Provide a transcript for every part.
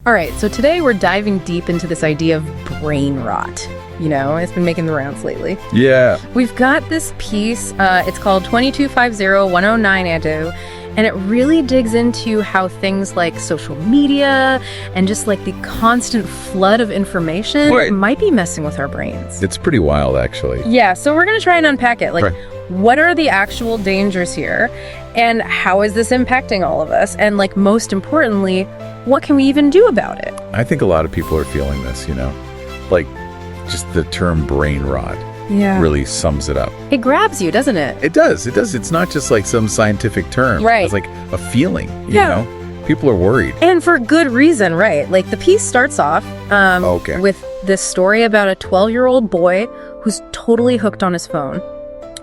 All right, so today we're diving deep into this idea of brain rot. You know, it's been making the rounds lately. Yeah. We've got this piece, it's called 2250-109 Ando, and it really digs into how things like social media and just like the constant flood of information might be messing with our brains. It's pretty wild, actually. Yeah, so we're going to try and unpack it. Like, Right. what are the actual dangers here? And how is this impacting all of us? And like, most importantly, what can we even do about it? I think a lot of people are feeling this, you know? Like, just the term brain rot really sums it up. It grabs you, doesn't it? It does. It does. It's not just like some scientific term. Right. It's like a feeling, you Yeah. know? People are worried. And for good reason, right? Like, the piece starts off with this story about a 12-year-old boy who's totally hooked on his phone.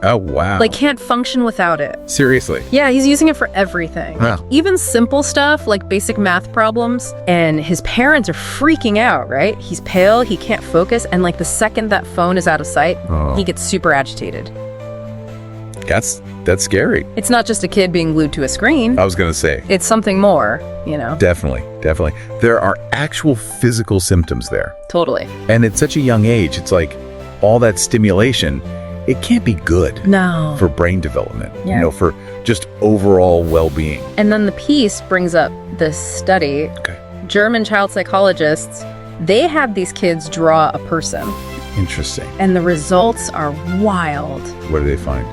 Oh, wow. Like, can't function without it. Seriously. Yeah, he's using it for everything. Wow. Like, even simple stuff like basic math problems. And his parents are freaking out, right? He's pale, he can't focus, and like the second that phone is out of sight, he gets super agitated. That's scary. It's not just a kid being glued to a screen. I was going to say. It's something more, you know? Definitely. Definitely. There are actual physical symptoms there. Totally. And at such a young age, it's like all that stimulation, it can't be good. No. For brain development, Yeah. you know, for just overall well-being. And then the piece brings up this study. Okay. German child psychologists, they had these kids draw a person, Interesting. and the results are wild. What do they find?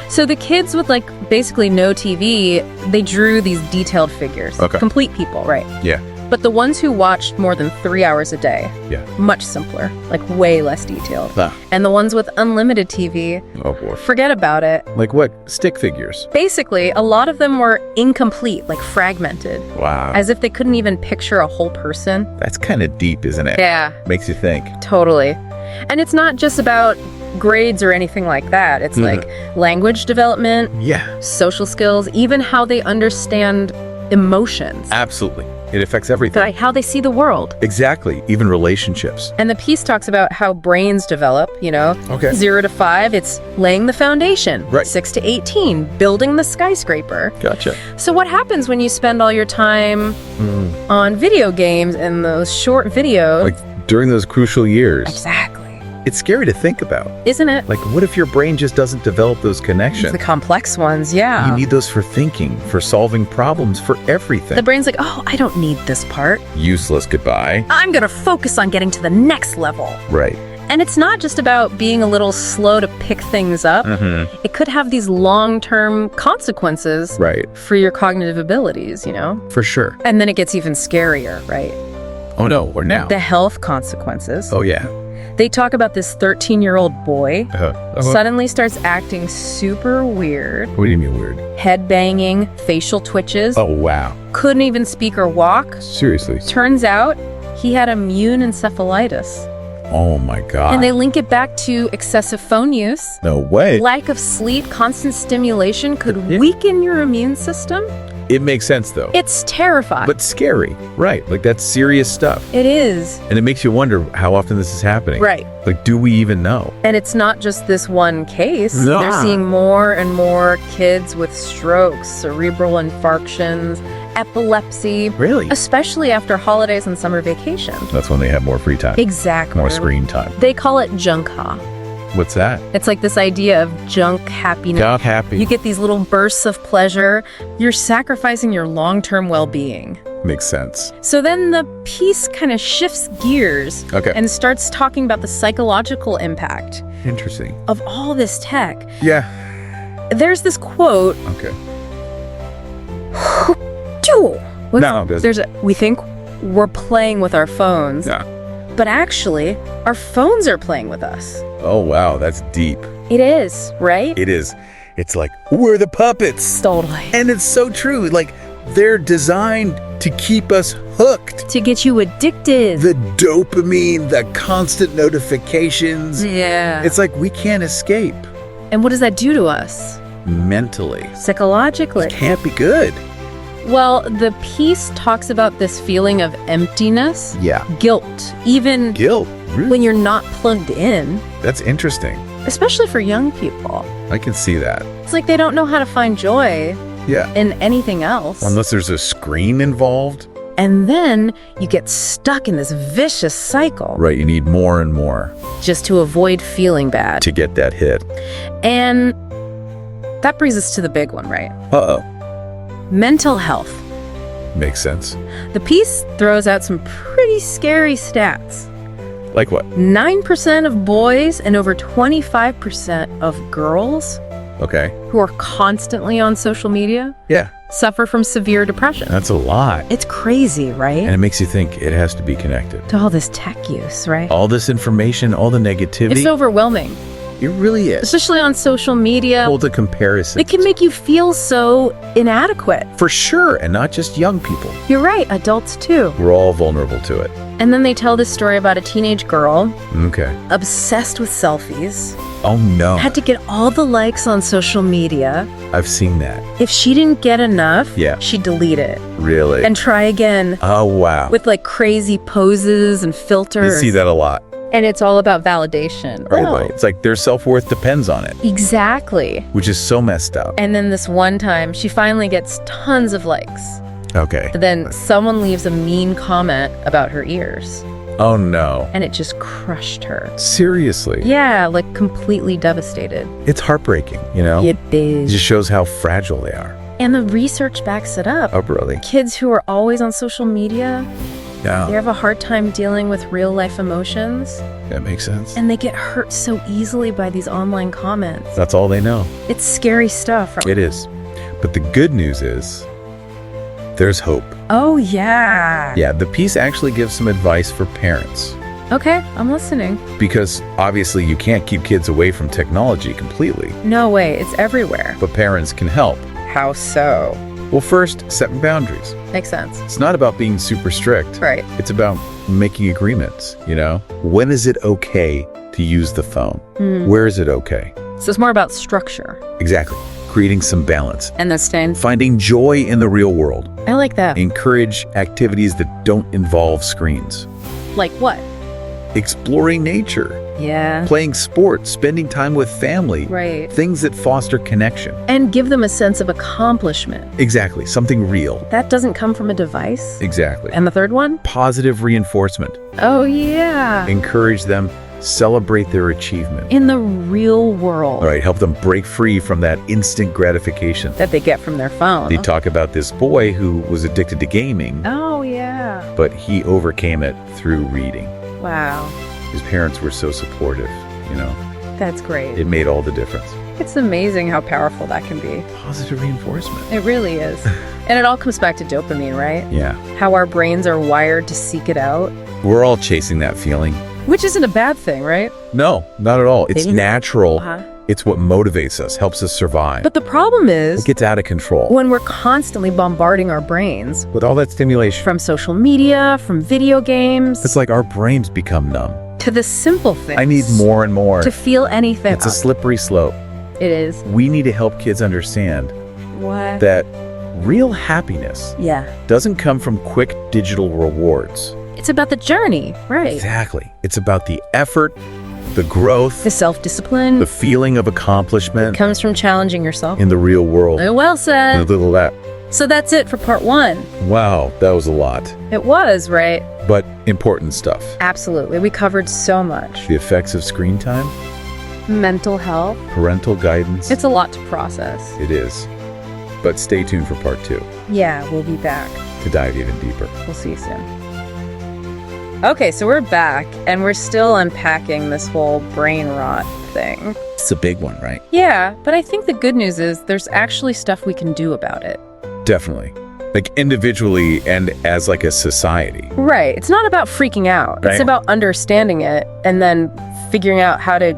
So the kids with like basically no TV, they drew these detailed figures. Okay. Complete people, right? Yeah. But the ones who watched more than 3 hours a day, Yeah. much simpler, like way less detailed. Ah. And the ones with unlimited TV, Oh, boy. forget about it. Like what? Stick figures. Basically, a lot of them were incomplete, like fragmented, Wow. as if they couldn't even picture a whole person. That's kind of deep, isn't it? Yeah, Makes you think. totally. And it's not just about grades or anything like that. It's like language development, Yeah. social skills, even how they understand emotions, Absolutely. It affects everything. like how they see the world. Exactly. Even relationships. And the piece talks about how brains develop, you know, Okay. 0 to 5, it's laying the foundation. Right. 6 to 18, building the skyscraper. Gotcha. So what happens when you spend all your time on video games and those short videos? Like during those crucial years. Exactly. It's scary to think about. Isn't it? Like, what if your brain just doesn't develop those connections? The complex ones, yeah. You need those for thinking, for solving problems, for everything. The brain's like, oh, I don't need this part. Useless. Goodbye. I'm going to focus on getting to the next level. Right. And it's not just about being a little slow to pick things up. It could have these long-term consequences Right. for your cognitive abilities, you know? For sure. And then it gets even scarier, right? Oh, no. Or now. The health consequences. Oh, yeah. They talk about this 13-year-old boy suddenly starts acting super weird, What do you mean weird? head banging, facial twitches, Oh, wow. couldn't even speak or walk. Seriously. Turns out he had immune encephalitis. Oh, my God. And they link it back to excessive phone use. No way. Lack of sleep, constant stimulation could weaken your immune system. It makes sense, though. It's terrifying. But scary. Right. Like, that's serious stuff. It is. And it makes you wonder how often this is happening. Right. Like, do we even know? And it's not just this one case. No. They're seeing more and more kids with strokes, cerebral infarctions, epilepsy. Really? Especially after holidays and summer vacation. That's when they have more free time. Exactly. More screen time. They call it junka. What's that? It's like this idea of junk happiness. Got happy. You get these little bursts of pleasure. You're sacrificing your long-term well-being. Makes sense. So then the piece kind of shifts gears Okay. and starts talking about the psychological impact Interesting. of all this tech. Yeah. There's this quote. Okay. No, we think we're playing with our phones, Yeah. but actually, our phones are playing with us. Oh, wow. That's deep. It is, right? It is. It's like, we're the puppets. Totally. And it's so true. Like, they're designed to keep us hooked. To get you addicted. The dopamine, the constant notifications. Yeah. It's like we can't escape And what does that do to us? mentally. Psychologically. Can't be good. Well, the piece talks about this feeling of emptiness, Yeah. guilt, even Guilt. Really? when you're not plugged in, That's interesting. especially for young people. I can see that. It's like they don't know how to find joy Yeah. in anything else. Unless there's a screen involved. And then you get stuck in this vicious cycle. Right, you need more and more Just to avoid feeling bad. to get that hit. And that brings us to the big one, right? Uh-oh. Mental health. Makes sense. The piece throws out some pretty scary stats. Like what? 9% of boys and over 25% of girls Okay. who are constantly on social media Yeah, suffer from severe depression. that's a lot. It's crazy, right? And it makes you think it has to be connected. To all this tech use, right? All this information, all the negativity. It's overwhelming, It really is. especially on social media. Hold the comparison. It can make you feel so inadequate. For sure, and not just young people. You're right, adults too. We're all vulnerable to it. And then they tell this story about a teenage girl Okay. obsessed with selfies, Oh no. had to get all the likes on social media. I've seen that. If she didn't get enough, Yeah. she'd delete it Really? and try again oh wow. with like crazy poses and You filters. see that a lot. And it's all about validation. Right? Oh, Like, it's like their self-worth depends on it, exactly. which is so messed up. And then this one time, she finally gets tons of likes. Okay. But then someone leaves a mean comment about her ears, Oh no. and it just crushed her. Seriously. Yeah, like completely devastated. It's heartbreaking, you know? It It is. just shows how fragile they are. And the research backs it up. Oh, really? Kids who are always on social media, they Yeah. have a hard time dealing with real life emotions, That makes sense. and they get hurt so easily by these online comments. That's all they know. It's scary stuff. It is. But the good news is there's hope. Oh, yeah. Yeah, the piece actually gives some advice for parents. Okay, I'm listening. Because obviously you can't keep kids away from technology completely, No way, it's everywhere. but parents can help. How so? Well, first, setting boundaries. Makes sense. It's not about being super strict. Right. It's about making agreements, you know? When is it okay to use the phone? Where is it okay? So it's more about structure. Exactly. Creating some balance. And then staying. Finding joy in the real world. I like that. Encourage activities that don't involve screens. Like what? Exploring nature. Yeah. Playing sports. Spending time with family. Right. Things that foster connection. And give them a sense of accomplishment. Exactly. Something real. That doesn't come from a device. Exactly. And the third one? Positive reinforcement. Oh, yeah. Encourage them. Celebrate their achievement. In the real world All right. Help them break free from that instant gratification. that they get from their phone. They talk about this boy who was addicted to gaming, Oh, yeah. but he overcame it through reading. Wow. His parents were so supportive, you know. That's great. It made all the difference. It's amazing how powerful that can be. Positive reinforcement. It really is. And it all comes back to dopamine, right? Yeah. How our brains are wired to seek it out, We're all chasing that feeling. which isn't a bad thing, right? No, not at all. It's Maybe- natural. Uh-huh. It's what motivates us, helps us survive. But the problem is It gets out of control. when we're constantly bombarding our brains With all that stimulation, from social media, from video games, it's like our brains become numb. to the simple things. I need more and more. To feel anything. It's a slippery slope. It is. We need to help kids understand What? that real happiness Yeah. doesn't come from quick digital rewards. It's about the journey, right? Exactly. It's about the effort, the growth, The self-discipline the feeling of accomplishment comes from challenging yourself. in the real world. Well said. Little of that. So that's it for part 1. Wow, that was a lot. It was, right? But important stuff. Absolutely. We covered so much. The effects of screen time, Mental health. parental guidance. It's a lot to process. It is. But stay tuned for part 2 Yeah, we'll be back. to dive even deeper. We'll see you soon. Okay, so we're back, and we're still unpacking this whole brain rot thing. It's a big one, right? Yeah, but I think the good news is there's actually stuff we can do about it. Definitely. Like individually and as like a society. Right. It's not about freaking out. Right. It's about understanding it and then figuring out how to,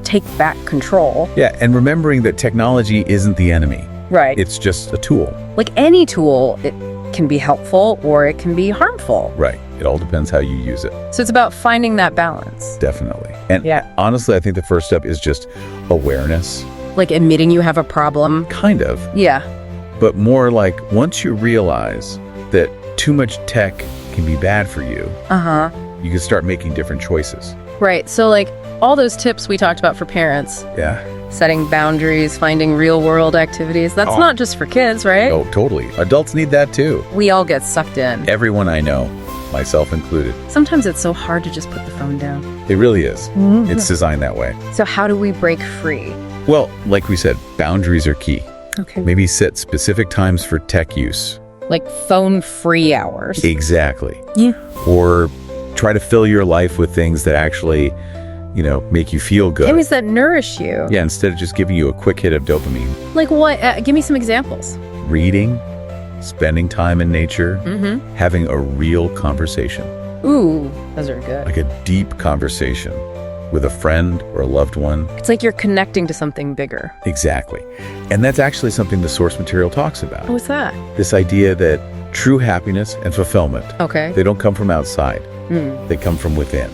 take back control. Yeah, and remembering that technology isn't the enemy. Right. It's just a tool. Like any tool, it can be helpful or it can be harmful. Right. It all depends how you use it. So it's about finding that balance. Definitely. And Yeah. honestly, I think the first step is just awareness. Like admitting you have a problem. Kind of. Yeah. But more like once you realize that too much tech can be bad for you, Uh-huh. you can start making different choices. Right. So like all those tips we talked about for parents, Yeah. setting boundaries, finding real-world activities. That's not just for kids, right? Oh, totally. Adults need that too. We all get sucked in. Everyone I know, myself included. Sometimes it's so hard to just put the phone down. It really is. It's designed that way. So how do we break free? Well, like we said, boundaries are key. Okay. Maybe set specific times for tech use. Like phone-free hours. Exactly. Yeah. Or try to fill your life with things that actually, make you feel good. Things that nourish you. Yeah, instead of just giving you a quick hit of dopamine. Like what? Give me some examples. Reading, spending time in nature, having a real conversation. Ooh, those are good. Like a deep conversation with a friend or a loved one. It's like you're connecting to something bigger. Exactly. And that's actually something the source material talks about. What's that? This idea that true happiness and fulfillment, Okay. they don't come from outside. They come from within.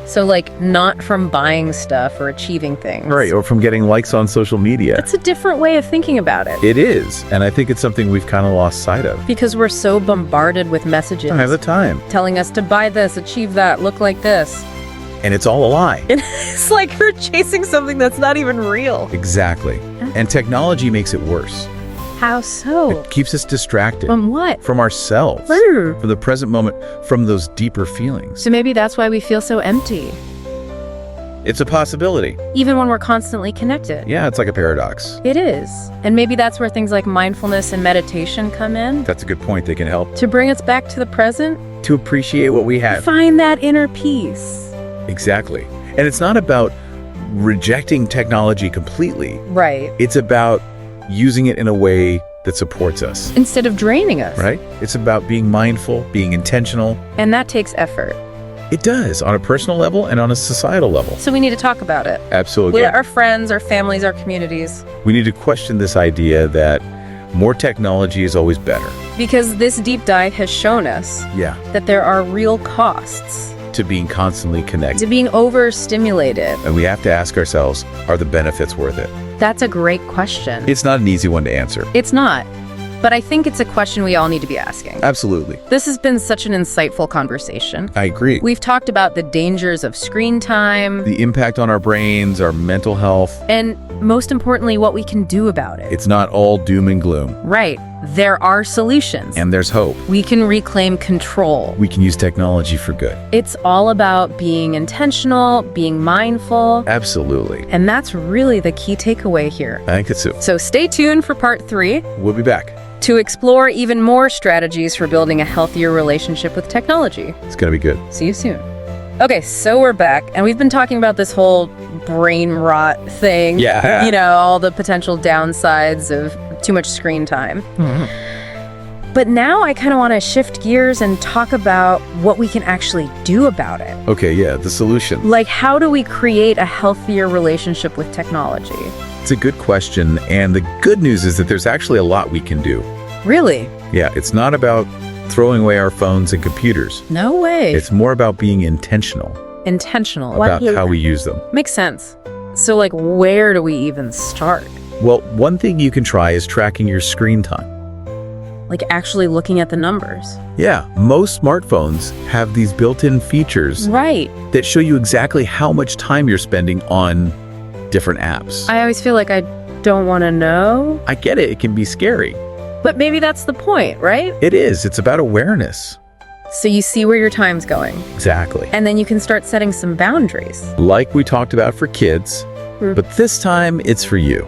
So like not from buying stuff or achieving things. Right, or from getting likes on social media. It's a different way of thinking about it. It is, and I think it's something we've kind of lost sight of. Because we're so bombarded with messages. I don't have the time. Telling us to buy this, achieve that, look like this. And it's all a lie. It's like you're chasing something that's not even real. Exactly. And technology makes it worse. How so? It keeps us distracted. From what? From ourselves. From the present moment, from those deeper feelings. So maybe that's why we feel so empty. It's a possibility. Even when we're constantly connected. Yeah, it's like a paradox. It is. And maybe that's where things like mindfulness and meditation come in. That's a good point. They can help. To bring us back to the present. To appreciate what we have. Find that inner peace. Exactly. And it's not about rejecting technology completely. Right. It's about using it in a way that supports us. Instead of draining us. Right? It's about being mindful, being intentional. And that takes effort. It does, on a personal level and on a societal level. So we need to talk about it. Absolutely. With our friends, our families, our communities. We need to question this idea that more technology is always better. Because this deep dive has shown us that there are real costs to being constantly connected, to being overstimulated. And we have to ask ourselves, are the benefits worth it? That's a great question. It's not an easy one to answer. It's not. But I think it's a question we all need to be asking. Absolutely. This has been such an insightful conversation. I agree. We've talked about the dangers of screen time, the impact on our brains, our mental health, and most importantly, what we can do about it. It's not all doom and gloom. Right. There are solutions. And there's hope. We can reclaim control. We can use technology for good. It's all about being intentional, being mindful. Absolutely. And that's really the key takeaway here. I think it's so. So stay tuned for part 3. We'll be back to explore even more strategies for building a healthier relationship with technology. It's going to be good. See you soon. Okay, so we're back, and we've been talking about this whole brain rot thing. Yeah. All the potential downsides of too much screen time. But now I kind of want to shift gears and talk about what we can actually do about it. Okay, yeah, the solution. Like, how do we create a healthier relationship with technology? It's a good question, and the good news is that there's actually a lot we can do. Really? Yeah, it's not about throwing away our phones and computers. No way. It's more about being intentional. Intentional. About how we use them. Makes sense. So, like, where do we even start? Well, one thing you can try is tracking your screen time. Like actually looking at the numbers. Yeah, most smartphones have these built-in features that show you exactly how much time you're spending on different apps. I always feel like I don't want to know. I get it. It can be scary. But maybe that's the point, right? It is. It's about awareness. So you see where your time's going. Exactly. And then you can start setting some boundaries. Like we talked about for kids, but this time it's for you.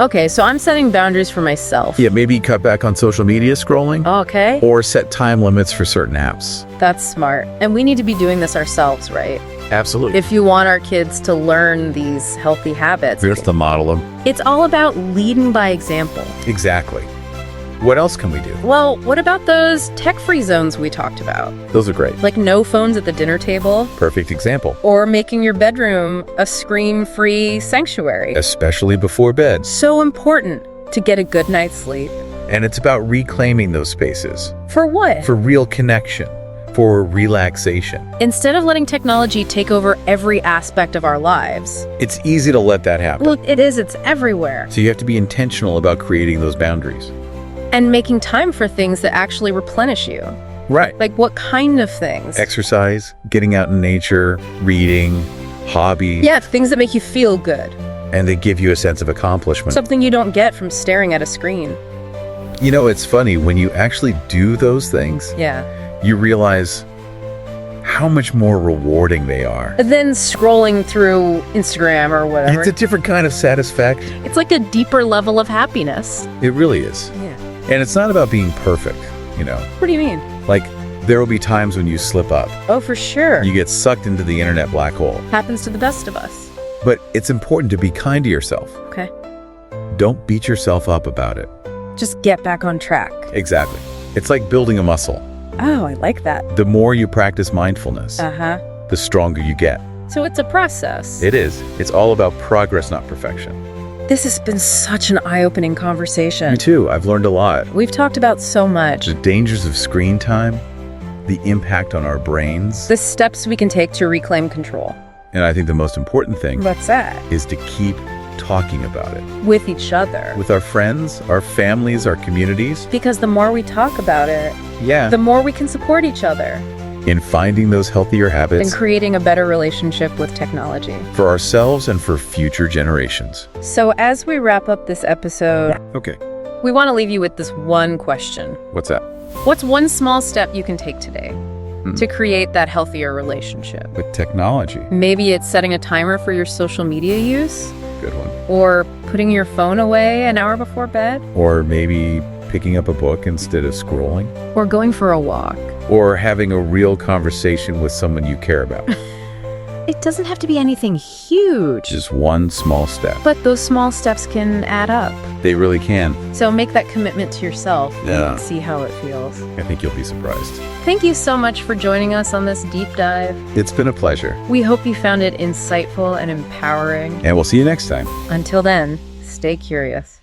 Okay, so I'm setting boundaries for myself. Yeah, maybe cut back on social media scrolling. Okay. Or set time limits for certain apps. That's smart. And we need to be doing this ourselves, right? Absolutely. If you want our kids to learn these healthy habits. We have to model them. It's all about leading by example. Exactly. What else can we do? Well, what about those tech-free zones we talked about? Those are great. Like no phones at the dinner table. Perfect example. Or making your bedroom a screen-free sanctuary. Especially before bed. So important to get a good night's sleep. And it's about reclaiming those spaces. For what? For real connection. For relaxation. Instead of letting technology take over every aspect of our lives. It's easy to let that happen. Well, it is. It's everywhere. So you have to be intentional about creating those boundaries. And making time for things that actually replenish you. Right. Like what kind of things? Exercise, getting out in nature, reading, hobbies. Yeah, things that make you feel good. And they give you a sense of accomplishment. Something you don't get from staring at a screen. You know, it's funny, when you actually do those things, Yeah. you realize how much more rewarding they are. Then scrolling through Instagram or whatever. It's a different kind of satisfaction. It's like a deeper level of happiness. It really is. Yeah. And it's not about being perfect, you know. What do you mean? Like, there will be times when you slip up. Oh, for sure. You get sucked into the internet black hole. Happens to the best of us. But it's important to be kind to yourself. Okay. Don't beat yourself up about it. Just get back on track. Exactly. It's like building a muscle. Oh, I like that. The more you practice mindfulness, Uh-huh. the stronger you get. So it's a process. It is. It's all about progress, not perfection. This has been such an eye-opening conversation. Me too. I've learned a lot. We've talked about so much. The dangers of screen time, the impact on our brains. The steps we can take to reclaim control. And I think the most important thing What's that? is to keep talking about it. With each other. With our friends, our families, our communities. Because the more we talk about it, Yeah. the more we can support each other In finding those healthier and habits creating a better relationship with technology. for ourselves and for future generations. So as we wrap up this episode, Okay. we want to leave you with this one question. What's that? What's one small step you can take today to create that healthier relationship? With technology. Maybe it's setting a timer for your social media use, Good one. or putting your phone away an hour before bed, Or maybe picking up a book instead of scrolling. or going for a walk. Or having a real conversation with someone you care about. It doesn't have to be anything huge, Just one small step. but those small steps can add up. They really can. So make that commitment to yourself Yeah. and see how it feels. I think you'll be surprised. Thank you so much for joining us on this deep dive. It's been a pleasure. We hope you found it insightful and empowering. And we'll see you next time. Until then, stay curious.